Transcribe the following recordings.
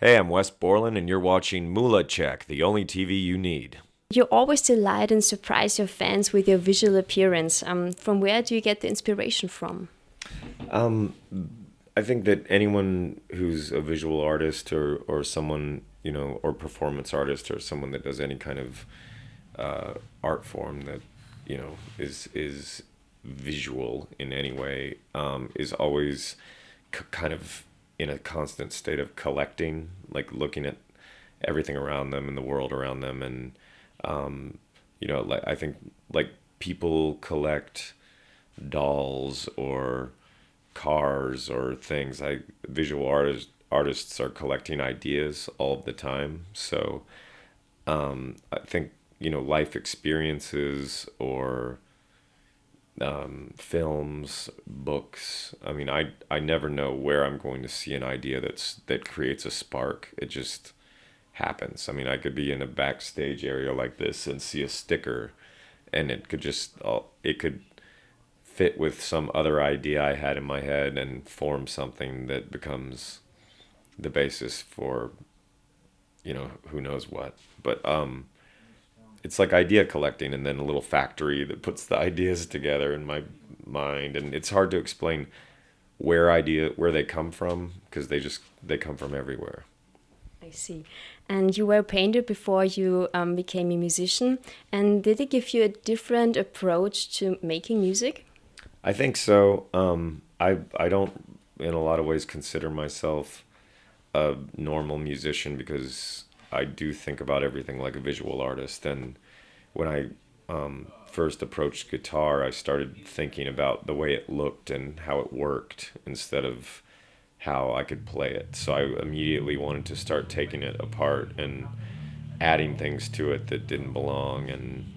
Hey, I'm Wes Borland, and you're watching MULATSCHAG, the only TV you need. You always delight and surprise your fans with your visual appearance. From where do you get the inspiration from? Um, I think that anyone who's a visual artist or someone, or performance artist or someone that does any kind of art form that, is visual in any way, is always kind of in a constant state of collecting, like looking at everything around them and the world around them. And, like, I think like people collect dolls or cars or things. Visual artists are collecting ideas all of the time. So I think life experiences or films, books. I mean, I never know where I'm going to see an idea that creates a spark. It just happens. I mean, I could be in a backstage area like this and see a sticker, and it could fit with some other idea I had in my head and form something that becomes the basis for who knows what. But it's like idea collecting, and then a little factory that puts the ideas together in my mind, and it's hard to explain where they come from, because they come from everywhere. I see. And you were a painter before you became a musician. And did it give you a different approach to making music? I think so. I don't in a lot of ways consider myself a normal musician, because I do think about everything like a visual artist. And when I first approached guitar, I started thinking about the way it looked and how it worked instead of how I could play it. So I immediately wanted to start taking it apart and adding things to it that didn't belong, and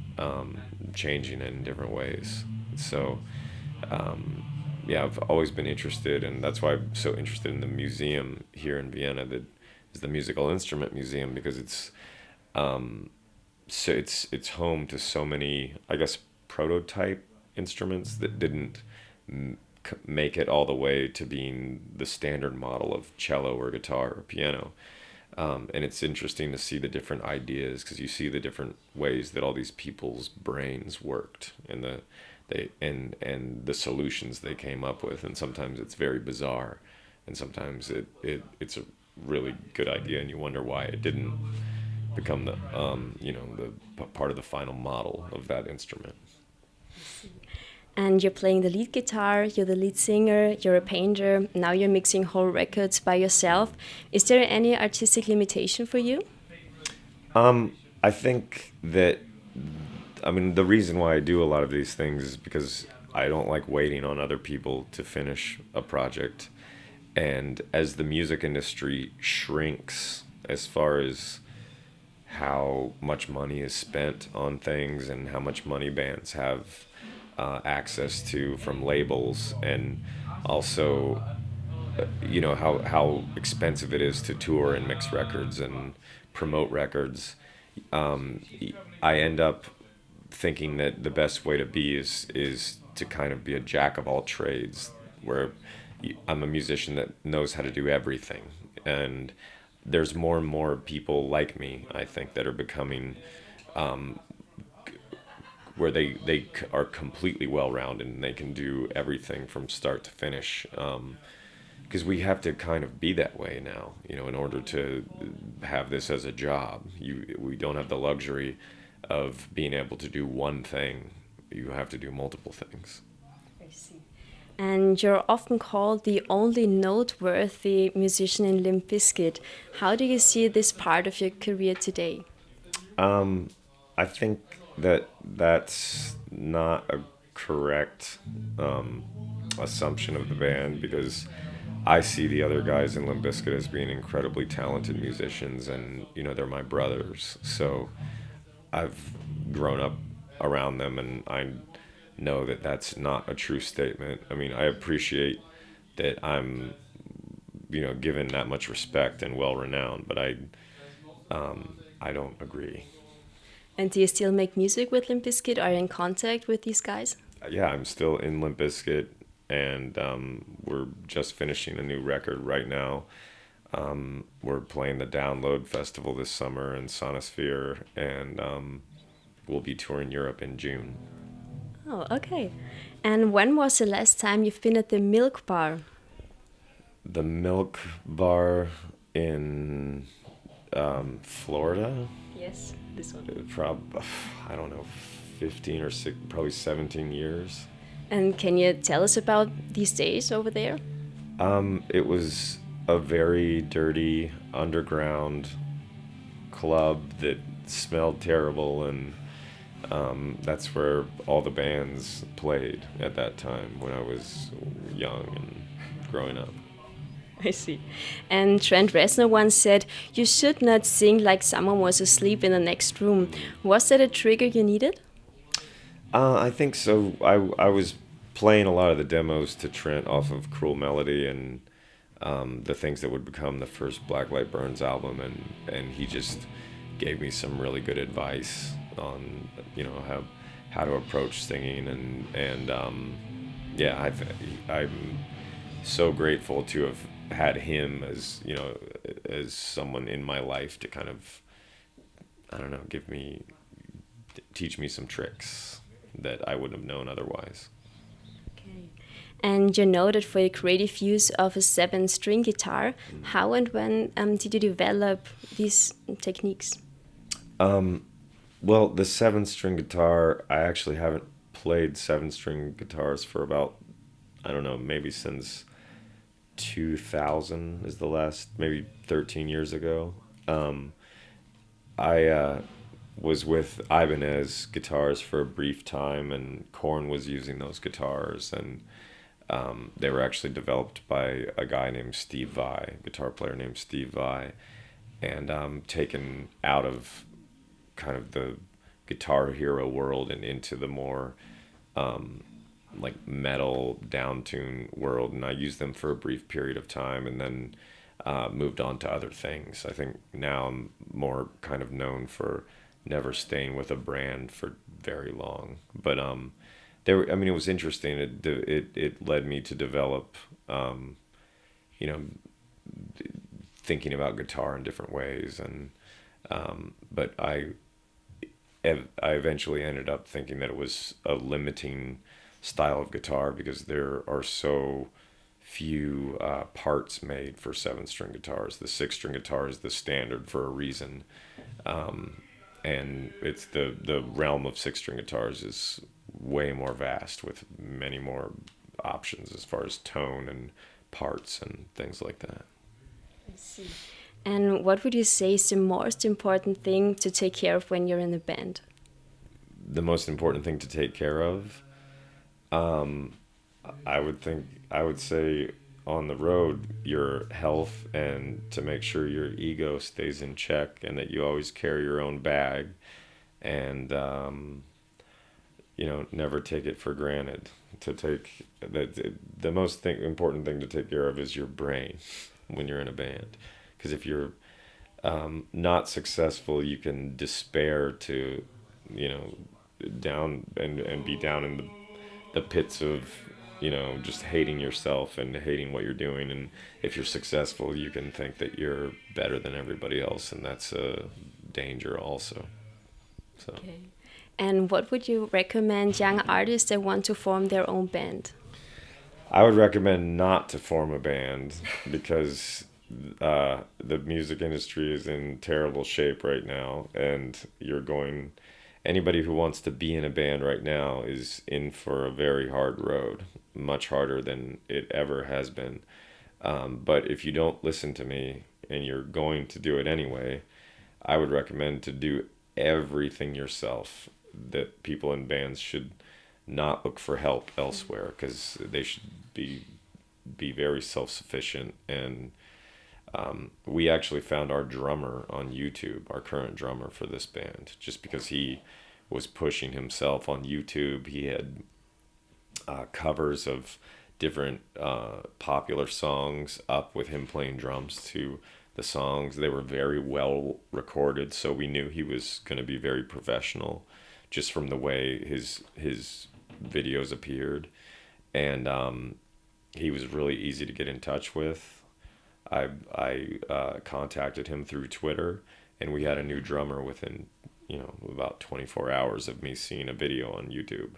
changing it in different ways. So yeah, I've always been interested, and that's why I'm so interested in the museum here in Vienna that is the Musical Instrument Museum, because it's home to so many, I guess, prototype instruments that didn't make it all the way to being the standard model of cello or guitar or piano. And it's interesting to see the different ideas, because you see the different ways that all these people's brains worked, and the solutions they came up with. And sometimes it's very bizarre, and sometimes it's a really good idea, and you wonder why it didn't become the part of the final model of that instrument. And you're playing the lead guitar, you're the lead singer, you're a painter, now you're mixing whole records by yourself. Is there any artistic limitation for you? I think that, I mean, the reason why I do a lot of these things is because I don't like waiting on other people to finish a project. And as the music industry shrinks, as far as how much money is spent on things and how much money bands have access to from labels, and also how expensive it is to tour and mix records and promote records, um, I end up thinking that the best way to be is to kind of be a jack of all trades, where I'm a musician that knows how to do everything. And there's more and more people like me, I think, that are becoming, where they are completely well rounded and they can do everything from start to finish. Because we have to kind of be that way now, in order to have this as a job. We don't have the luxury of being able to do one thing. You have to do multiple things. I see. And you're often called the only noteworthy musician in Limp Bizkit. How do you see this part of your career today? I think that that's not a correct assumption of the band, because I see the other guys in Limp Bizkit as being incredibly talented musicians, and they're my brothers. So I've grown up around them, and I know that that's not a true statement. I mean, I appreciate that I'm given that much respect and well renowned, but I don't agree. And do you still make music with Limp Bizkit? Are you in contact with these guys? Yeah, I'm still in Limp Bizkit, and we're just finishing a new record right now. We're playing the Download Festival this summer in Sonosphere, and we'll be touring Europe in June. Oh, okay. And when was the last time you've been at the Milk Bar? The Milk Bar in Florida, Yes, this one. I don't know, 15 or probably 17 years. And can you tell us about these days over there? It was a very dirty underground club that smelled terrible, and that's where all the bands played at that time when I was young and growing up. I see. And Trent Reznor once said, "You should not sing like someone was asleep in the next room." Was that a trigger you needed? I think so. I was playing a lot of the demos to Trent off of Cruel Melody and the things that would become the first Black Light Burns album, and he just gave me some really good advice on how to approach singing, and yeah, I'm so grateful to have had him as as someone in my life to kind of, I don't know, teach me some tricks that I wouldn't have known otherwise. Okay. And you're noted for your creative use of a 7-string guitar. How and when did you develop these techniques? Well, the 7-string guitar, I actually haven't played 7-string guitars for about, I don't know, maybe since 2000 is the last, maybe 13 years ago. I was with Ibanez guitars for a brief time, and Korn was using those guitars, and they were actually developed by a guy named Steve Vai, guitar player named Steve Vai, and taken out of kind of the Guitar Hero world and into the more like metal downtune world, and I used them for a brief period of time, and then moved on to other things. I think now I'm more kind of known for never staying with a brand for very long, but it was interesting. It led me to develop, you know, thinking about guitar in different ways, and but I eventually ended up thinking that it was a limiting style of guitar because there are so few parts made for 7-string guitars. The 6-string guitar is the standard for a reason, and it's the realm of 6-string guitars is way more vast with many more options as far as tone and parts and things like that. I see. And what would you say is the most important thing to take care of when you're in a band? The most important thing to take care of, I would say on the road, your health, and to make sure your ego stays in check and that you always carry your own bag, and never take it for granted. The most important thing to take care of is your brain when you're in a band, because if you're not successful, you can despair to down and be down in the pits of just hating yourself and hating what you're doing. And if you're successful, you can think that you're better than everybody else, and that's a danger also. So. Okay. And what would you recommend young artists that want to form their own band? I would recommend not to form a band because the music industry is in terrible shape right now, and anybody who wants to be in a band right now is in for a very hard road, much harder than it ever has been. But if you don't listen to me and you're going to do it anyway, I would recommend to do everything yourself. That people in bands should not look for help elsewhere, because they should be very self-sufficient. And we actually found our drummer on YouTube, our current drummer for this band, just because he was pushing himself on YouTube. He had covers of different popular songs up with him playing drums to the songs. They were very well recorded, so we knew he was going to be very professional just from the way his videos appeared. And he was really easy to get in touch with. I contacted him through Twitter, and we had a new drummer within, you know, about 24 hours of me seeing a video on YouTube.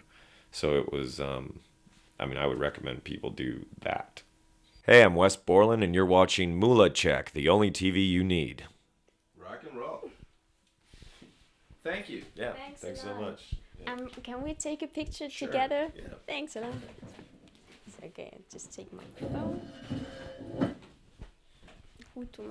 So it was, I mean, I would recommend people do that. Hey, I'm Wes Borland, and you're watching MULATSCHAG, the only TV you need. Rock and roll. Thank you. Yeah, Thanks so a lot. much. Yeah. Can we take a picture Sure. together? Yeah. Thanks a lot. Okay, just take my phone. Goed, doe maar